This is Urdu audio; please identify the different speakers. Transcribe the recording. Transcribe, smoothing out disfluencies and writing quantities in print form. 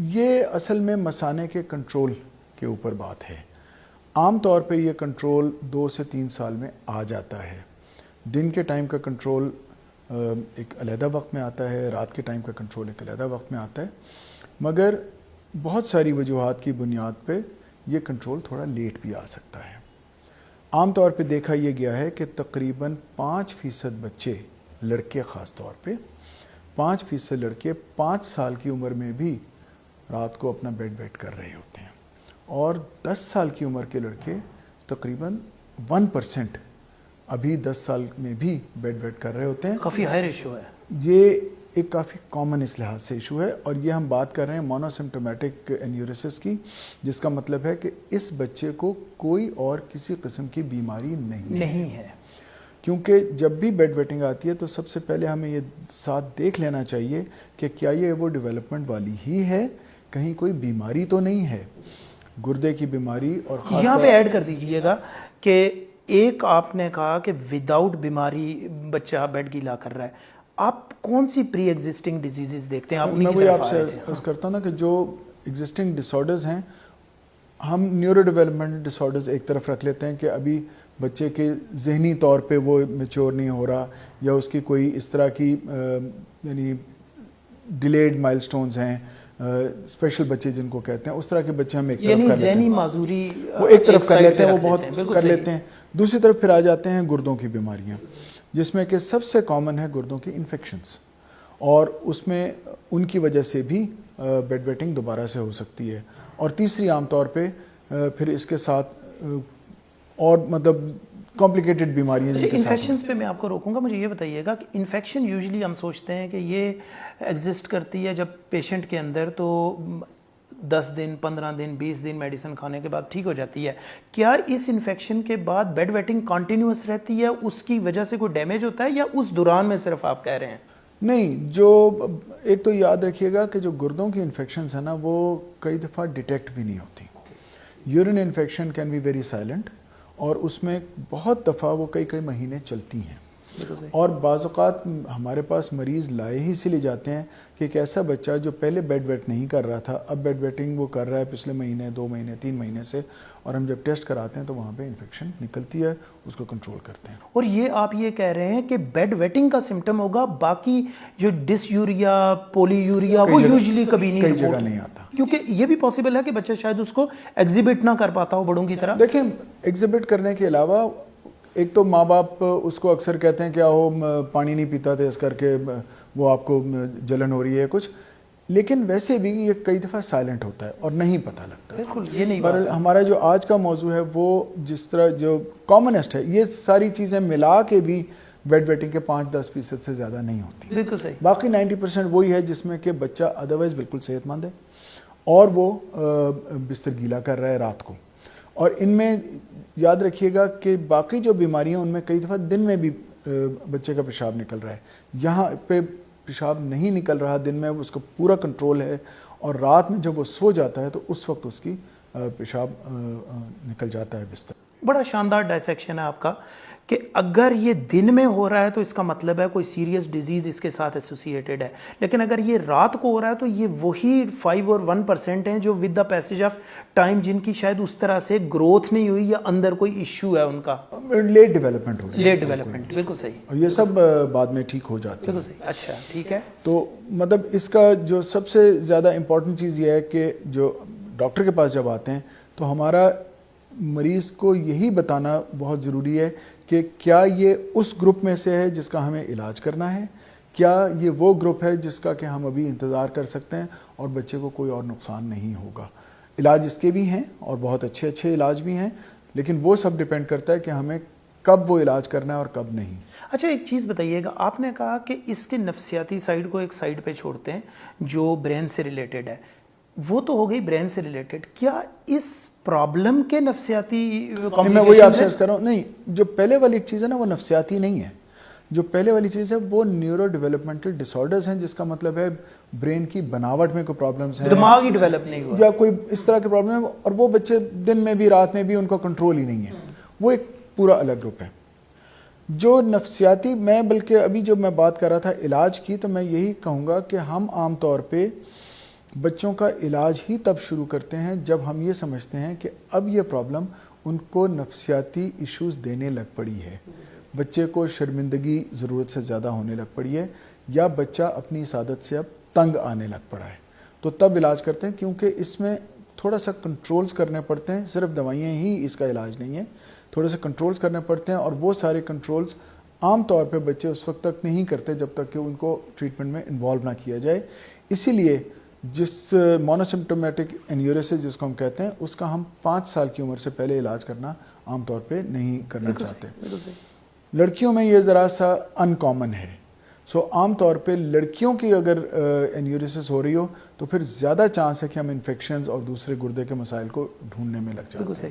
Speaker 1: یہ اصل میں مثانے کے کنٹرول کے اوپر بات ہے. عام طور پہ یہ کنٹرول 2 سے 3 سال میں آ جاتا ہے. دن کے ٹائم کا کنٹرول ایک علیحدہ وقت میں آتا ہے, رات کے ٹائم کا کنٹرول ایک علیحدہ وقت میں آتا ہے, مگر بہت ساری وجوہات کی بنیاد پہ یہ کنٹرول تھوڑا لیٹ بھی آ سکتا ہے. عام طور پہ دیکھا یہ گیا ہے کہ تقریباً 5% بچے, لڑکے خاص طور پہ 5% لڑکے 5 سال کی عمر میں بھی رات کو اپنا بیڈ ویٹ کر رہے ہوتے ہیں, اور 10 سال کی عمر کے لڑکے تقریباً 1% ابھی 10 سال میں بھی بیڈ ویٹ کر رہے ہوتے ہیں.
Speaker 2: کافی ہائر ایشو ہے.
Speaker 1: یہ ایک کافی کامن اس لحاظ سے ایشو ہے, اور یہ ہم بات کر رہے ہیں مونوسمپٹومیٹک انیوریسس کی, جس کا مطلب ہے کہ اس بچے کو کوئی اور کسی قسم کی بیماری نہیں ہے. کیونکہ جب بھی بیڈ ویٹنگ آتی ہے تو سب سے پہلے ہمیں یہ ساتھ دیکھ لینا چاہیے کہ کیا یہ وہ ڈیولپمنٹ والی ہی ہے, کہیں کوئی بیماری تو نہیں ہے, گردے کی بیماری. اور خاص
Speaker 2: یہاں پہ ایڈ کر دیجئے گا کہ ایک آپ نے کہا کہ وداؤٹ بیماری بچہ بیڈ گیلا کر رہا ہے, آپ کون سی پری ایگزسٹنگ ڈیزیزز دیکھتے ہیں؟
Speaker 1: میں وہی آپ سے عرض کرتا ہوں نا کہ جو ایگزسٹنگ ڈس آرڈرز ہیں, ہم نیورو ڈیولپمنٹ ڈس آرڈرز ایک طرف رکھ لیتے ہیں کہ ابھی بچے کے ذہنی طور پہ وہ میچور نہیں ہو رہا, یا اس کی کوئی اس طرح کی یعنی ڈیلیڈ مائل سٹونز ہیں, اسپیشل بچے جن کو کہتے ہیں, اس طرح کے بچے ہم ایک طرف کر لیتے ہیں,
Speaker 2: ذہنی معذوری
Speaker 1: وہ ایک طرف کر لیتے ہیں, وہ بہت کر لیتے ہیں. دوسری طرف پھر آ جاتے ہیں گردوں کی بیماریاں, جس میں کہ سب سے کامن ہے گردوں کی انفیکشنز, اور اس میں ان کی وجہ سے بھی بیڈ ویٹنگ دوبارہ سے ہو سکتی ہے. اور تیسری عام طور پہ پھر اس کے ساتھ اور مطلب کمپلیکیٹڈ بیماریاں.
Speaker 2: انفیکشنز پہ میں آپ کو روکوں گا, مجھے یہ بتائیے گا کہ انفیکشن یوزلی ہم سوچتے ہیں کہ یہ ایگزسٹ کرتی ہے جب پیشنٹ کے اندر تو 10 دن 15 دن 20 دن میڈیسن کھانے کے بعد ٹھیک ہو جاتی ہے. کیا اس انفیکشن کے بعد بیڈ ویٹنگ کنٹینیوس رہتی ہے, اس کی وجہ سے کوئی ڈیمیج ہوتا ہے, یا اس دوران میں صرف آپ کہہ رہے ہیں؟
Speaker 1: نہیں, جو ایک تو یاد رکھیے گا کہ جو گردوں کی انفیکشنز ہیں نا, وہ کئی دفعہ ڈیٹیکٹ بھی نہیں ہوتی. Urine infection can be very silent, اور اس میں بہت دفعہ وہ کئی مہینے چلتی ہیں, اور بعض اوقات ہمارے پاس مریض لائے ہی سے لے جاتے ہیں کہ ایک ایسا بچہ جو پہلے بیڈ ویٹ نہیں کر رہا تھا, اب بیڈ ویٹنگ وہ کر رہا ہے پچھلے مہینے 2 مہینے 3 مہینے سے, اور ہم جب ٹیسٹ کراتے ہیں تو وہاں پہ انفیکشن نکلتی ہے, اس کو کنٹرول کرتے ہیں.
Speaker 2: اور یہ آپ یہ کہہ رہے ہیں کہ بیڈ ویٹنگ کا سمٹم ہوگا, باقی جو ڈس یوریا پولی یوریا وہ یوزلی کبھی نہیں,
Speaker 1: کئی جگہ نہیں آتا,
Speaker 2: کیونکہ یہ بھی پاسبل ہے کہ بچہ شاید اس کو ایگزیبٹ نہ کر پاتا ہو بڑوں کی طرح.
Speaker 1: دیکھیں, ایگزیبٹ کرنے کے علاوہ ایک تو ماں باپ اس کو اکثر کہتے ہیں کہ وہ پانی نہیں پیتا تھا اس کر کے وہ آپ کو جلن ہو رہی ہے کچھ, لیکن ویسے بھی یہ کئی دفعہ سائلنٹ ہوتا ہے اور نہیں پتہ لگتا.
Speaker 2: بالکل یہ نہیں
Speaker 1: پر ہمارا جو آج کا موضوع ہے وہ جس طرح جو کامنسٹ ہے, یہ ساری چیزیں ملا کے بھی بیڈ ویٹنگ کے 5-10% سے زیادہ نہیں ہوتی.
Speaker 2: بالکل صحیح.
Speaker 1: باقی 90% وہی ہے جس میں کہ بچہ ادروائز بالکل صحت مند ہے اور وہ بستر گیلا کر رہا ہے رات کو. اور ان میں یاد رکھیے گا کہ باقی جو بیماریاں ان میں کئی دفعہ دن میں بھی بچے کا پیشاب نکل رہا ہے, یہاں پہ پیشاب نہیں نکل رہا دن میں, اس کا پورا کنٹرول ہے, اور رات میں جب وہ سو جاتا ہے تو اس وقت اس کی پیشاب نکل جاتا ہے بستر.
Speaker 2: بڑا شاندار ڈائسیکشن ہے آپ کا کہ اگر یہ دن میں ہو رہا ہے تو اس کا مطلب ہے کوئی سیریس ڈیزیز اس کے ساتھ ایسوسیٹڈ ہے, لیکن اگر یہ رات کو ہو رہا ہے تو یہ وہی 5 اور 1% ہیں جو with the passage of time جن کی شاید اس طرح سے گروتھ نہیں ہوئی یا اندر کوئی ایشو ہے ان کا,
Speaker 1: لیٹ ڈیولپمنٹ ہو رہی ہے.
Speaker 2: لیٹ ڈیولپمنٹ, بالکل صحیح.
Speaker 1: اور یہ سب بعد میں ٹھیک ہو جاتی ہے.
Speaker 2: بالکل صحیح. اچھا ٹھیک ہے.
Speaker 1: تو مطلب اس کا جو سب سے زیادہ امپورٹنٹ چیز یہ ہے کہ جو ڈاکٹر کے پاس جب آتے ہیں تو ہمارا مریض کو یہی بتانا بہت ضروری ہے کہ کیا یہ اس گروپ میں سے ہے جس کا ہمیں علاج کرنا ہے, کیا یہ وہ گروپ ہے جس کا کہ ہم ابھی انتظار کر سکتے ہیں اور بچے کو کوئی اور نقصان نہیں ہوگا. علاج اس کے بھی ہیں اور بہت اچھے علاج بھی ہیں, لیکن وہ سب ڈیپینڈ کرتا ہے کہ ہمیں کب وہ علاج کرنا ہے اور کب نہیں.
Speaker 2: اچھا ایک چیز بتائیے گا, آپ نے کہا کہ اس کے نفسیاتی سائیڈ کو ایک سائیڈ پہ چھوڑتے ہیں جو برین سے ریلیٹڈ ہے, وہ تو ہو گئی برین سے ریلیٹڈ, کیا اس پرابلم کے نفسیاتی
Speaker 1: میں وہی آپ سے عرض کر رہا ہوں, نہیں جو پہلے والی چیز ہے نا وہ نفسیاتی نہیں ہے, جو پہلے والی چیز ہے وہ نیورو ڈیولپمنٹل ڈس آرڈرز ہیں, جس کا مطلب ہے برین کی بناوٹ میں کوئی پرابلمز ہیں,
Speaker 2: دماغ ہی ڈیولپ نہیں ہوا
Speaker 1: یا کوئی اس طرح کے پرابلم ہے, اور وہ بچے دن میں بھی رات میں بھی ان کا کنٹرول ہی نہیں ہے, وہ ایک پورا الگ گروپ ہے. جو نفسیاتی, میں بلکہ ابھی جو میں بات کر رہا تھا علاج کی, تو میں یہی کہوں گا کہ ہم عام طور پہ بچوں کا علاج ہی تب شروع کرتے ہیں جب ہم یہ سمجھتے ہیں کہ اب یہ پرابلم ان کو نفسیاتی ایشوز دینے لگ پڑی ہے، بچے کو شرمندگی ضرورت سے زیادہ ہونے لگ پڑی ہے، یا بچہ اپنی سعادت سے اب تنگ آنے لگ پڑا ہے، تو تب علاج کرتے ہیں، کیونکہ اس میں تھوڑا سا کنٹرولز کرنے پڑتے ہیں، صرف دوائیاں ہی اس کا علاج نہیں ہے، تھوڑے سے کنٹرولز کرنے پڑتے ہیں، اور وہ سارے کنٹرولز عام طور پہ بچے اس وقت تک نہیں کرتے جب تک کہ ان کو ٹریٹمنٹ میں انوالو نہ کیا جائے. اسی لیے جس مونوسمپٹومیٹک انیوریسس جس کو ہم کہتے ہیں، اس کا ہم 5 سال کی عمر سے پہلے علاج کرنا عام طور پہ نہیں کرنا چاہتے. لڑکیوں میں یہ ذرا سا ان کامن ہے، سو عام طور پہ لڑکیوں کی اگر انیوریسس ہو رہی ہو تو پھر زیادہ چانس ہے کہ ہم انفیکشنز اور دوسرے گردے کے مسائل کو ڈھونڈنے میں لگ جاتے ہیں.